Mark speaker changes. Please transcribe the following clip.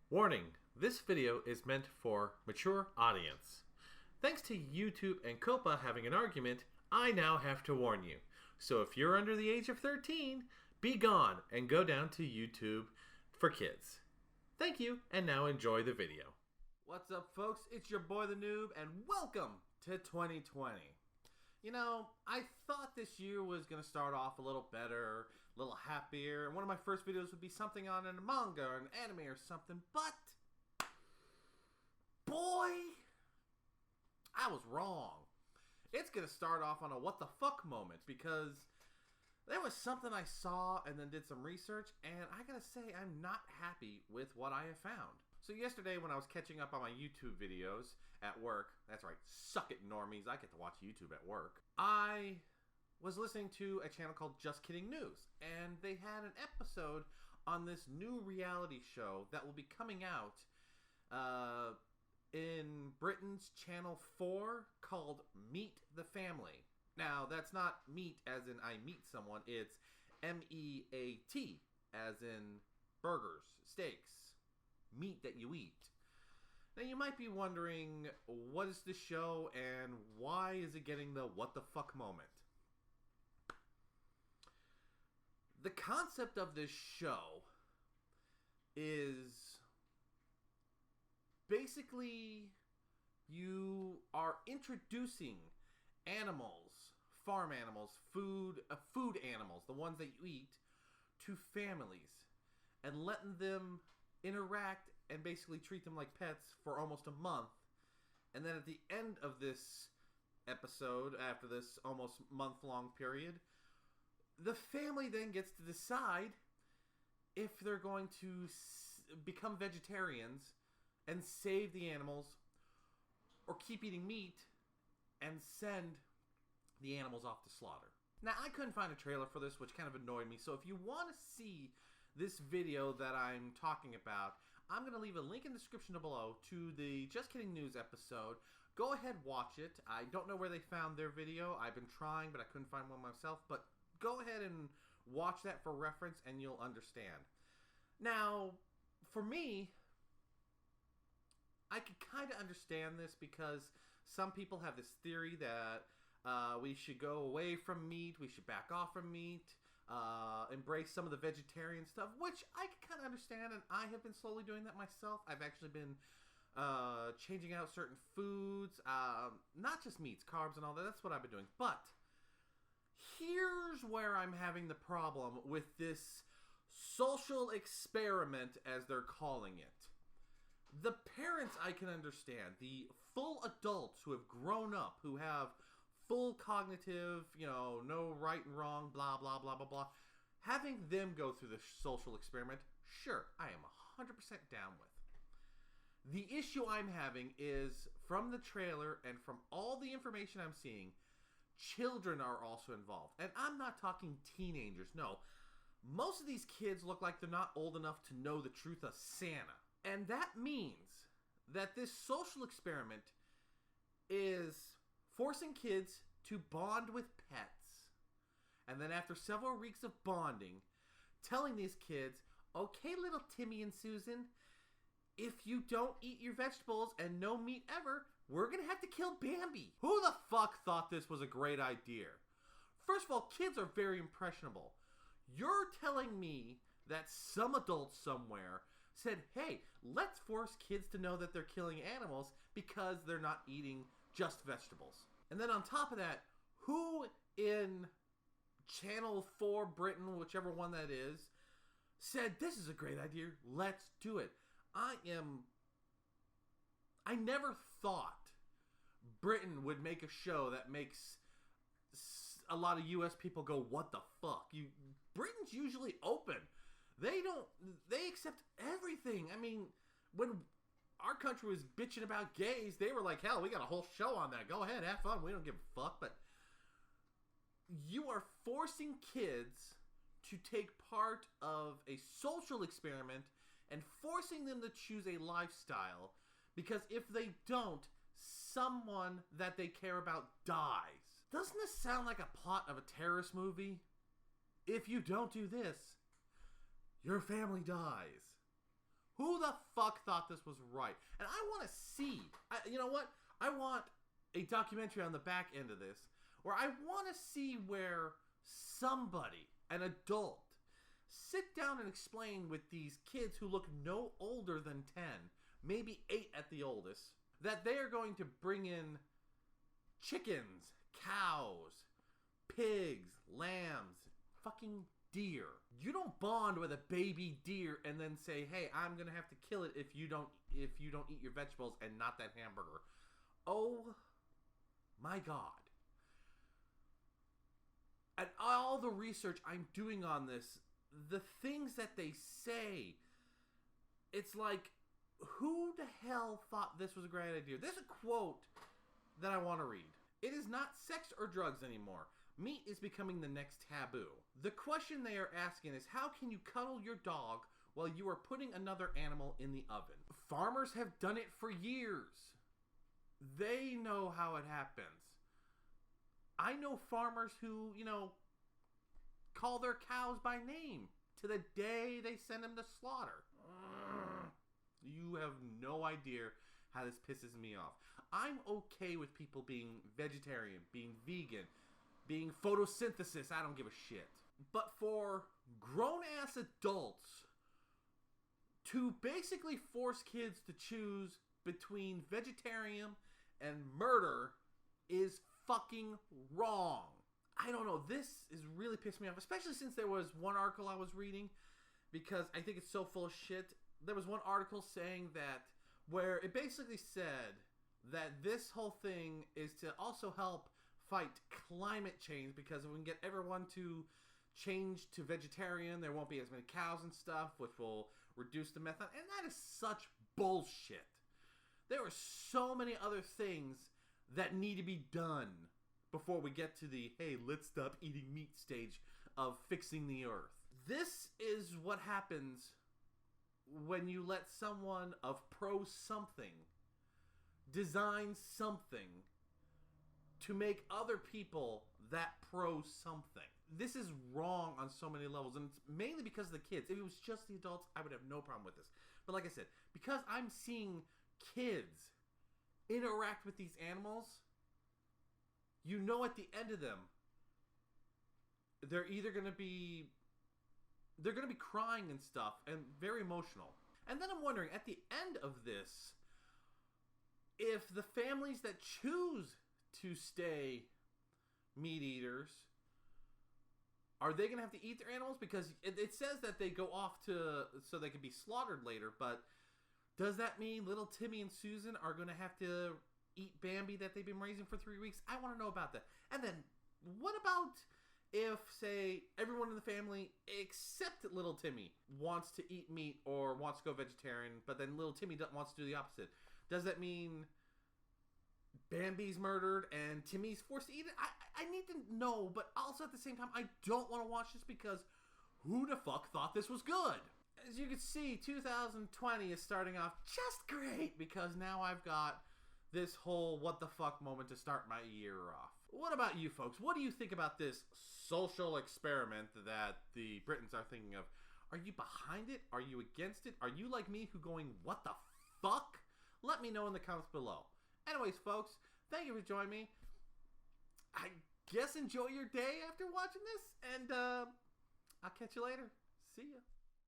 Speaker 1: Warning, this video is meant for mature audience. Thanks to YouTube and Copa having an argument, I now have to warn you. So if you're under the age of 13, be gone and go down to YouTube for kids. Thank you, and now enjoy the video.
Speaker 2: What's up, folks? It's your boy the Noob, and welcome to 2020. You know, I thought this year was going to start off a little better, a little happier, and one of my first videos would be something on a manga or an anime or something, but boy, I was wrong. It's going to start off on a what the fuck moment, because there was something I saw and then did some research, and I gotta say, I'm not happy with what I have found. So yesterday when I was catching up on my YouTube videos at work, that's right, suck it normies, I get to watch YouTube at work, I was listening to a channel called Just Kidding News, and they had an episode on this new reality show that will be coming out in Britain's Channel 4 called Meet the Family. Now, that's not meat as in I meet someone, it's M-E-A-T as in burgers, steaks, meat that you eat. Now, you might be wondering, what is this show and why is it getting the what the fuck moment? The concept of this show is basically you are introducing animals, farm animals, food animals, the ones that you eat, to families and letting them interact and basically treat them like pets for almost a month. And then at the end of this episode, after this almost month-long period, the family then gets to decide if they're going to become vegetarians and save the animals or keep eating meat and send the animals off to slaughter. Now, I couldn't find a trailer for this, which kind of annoyed me, so if you want to see this video that I'm talking about, I'm going to leave a link in the description below to the Just Kidding News episode. Go ahead, watch it. I don't know where they found their video. I've been trying, but I couldn't find one myself, but go ahead and watch that for reference, and you'll understand. Now, for me, I could kind of understand this because some people have this theory that we should go away from meat, we should back off from meat, embrace some of the vegetarian stuff, which I can kind of understand, and I have been slowly doing that myself. I've actually been changing out certain foods, not just meats, carbs and all that. That's what I've been doing. But here's where I'm having the problem with this social experiment, as they're calling it. The parents I can understand, the full adults who have grown up, who have full cognitive, no right and wrong, blah, blah, blah, blah, blah. Having them go through the social experiment, sure, I am 100% down with. The issue I'm having is, from the trailer and from all the information I'm seeing, children are also involved. And I'm not talking teenagers, no. Most of these kids look like they're not old enough to know the truth of Santa. And that means that this social experiment is forcing kids to bond with pets. And then after several weeks of bonding, telling these kids, okay, little Timmy and Susan, if you don't eat your vegetables and no meat ever, we're going to have to kill Bambi. Who the fuck thought this was a great idea? First of all, kids are very impressionable. You're telling me that some adult somewhere said, hey, let's force kids to know that they're killing animals because they're not eating just vegetables. And then on top of that, who in Channel 4 Britain, whichever one that is, said, this is a great idea, let's do it. I never thought Britain would make a show that makes a lot of US people go, what the fuck? Britain's usually open. They accept everything. I mean, when our country was bitching about gays, they were like, hell, we got a whole show on that. Go ahead, have fun. We don't give a fuck. But you are forcing kids to take part of a social experiment and forcing them to choose a lifestyle, because if they don't, someone that they care about dies. Doesn't this sound like a plot of a terrorist movie? If you don't do this, your family dies. Who the fuck thought this was right? And I want to see. You know what? I want a documentary on the back end of this where I want to see where somebody, an adult, sit down and explain with these kids who look no older than 10, maybe 8 at the oldest, that they are going to bring in chickens, cows, pigs, lambs, fucking deer. You don't bond with a baby deer and then say, "Hey, I'm gonna have to kill it if you don't eat your vegetables and not that hamburger." Oh my God. And all the research I'm doing on this, the things that they say, it's like, who the hell thought this was a great idea? There's a quote that I want to read. It is not sex or drugs anymore. Meat is becoming the next taboo. The question they are asking is, how can you cuddle your dog while you are putting another animal in the oven? Farmers have done it for years. They know how it happens. I know farmers who, call their cows by name to the day they send them to slaughter. You have no idea how this pisses me off. I'm okay with people being vegetarian, being vegan, being photosynthesis. I don't give a shit. But for grown-ass adults to basically force kids to choose between vegetarian and murder is fucking wrong. I don't know. This is really pissed me off, especially since there was one article I was reading, because I think it's so full of shit. There was one article saying that, where it basically said that this whole thing is to also help fight climate change, because if we can get everyone to change to vegetarian, there won't be as many cows and stuff, which will reduce the methane. And that is such bullshit. There are so many other things that need to be done before we get to the, hey, let's stop eating meat stage of fixing the earth. This is what happens when you let someone of pro something design something to make other people that pro something. This is wrong on so many levels, and it's mainly because of the kids. If it was just the adults, I would have no problem with this. But like I said, because I'm seeing kids interact with these animals, at the end of them, they're either going to be crying and stuff, and very emotional. And then I'm wondering, at the end of this, if the families that choose to stay meat eaters, are they going to have to eat their animals? Because it says that they go off so they can be slaughtered later, but does that mean little Timmy and Susan are going to have to eat Bambi that they've been raising for 3 weeks? I want to know about that. And then, what about if, say, everyone in the family except little Timmy wants to eat meat or wants to go vegetarian, but then little Timmy wants to do the opposite? Does that mean Bambi's murdered and Timmy's forced to eat it? I need to know, but also at the same time, I don't want to watch this because who the fuck thought this was good? As you can see, 2020 is starting off just great because now I've got this whole what the fuck moment to start my year off. What about you folks? What do you think about this social experiment that the Britons are thinking of? Are you behind it? Are you against it? Are you like me who going, what the fuck? Let me know in the comments below. Anyways, folks, thank you for joining me. I guess enjoy your day after watching this, and I'll catch you later. See ya.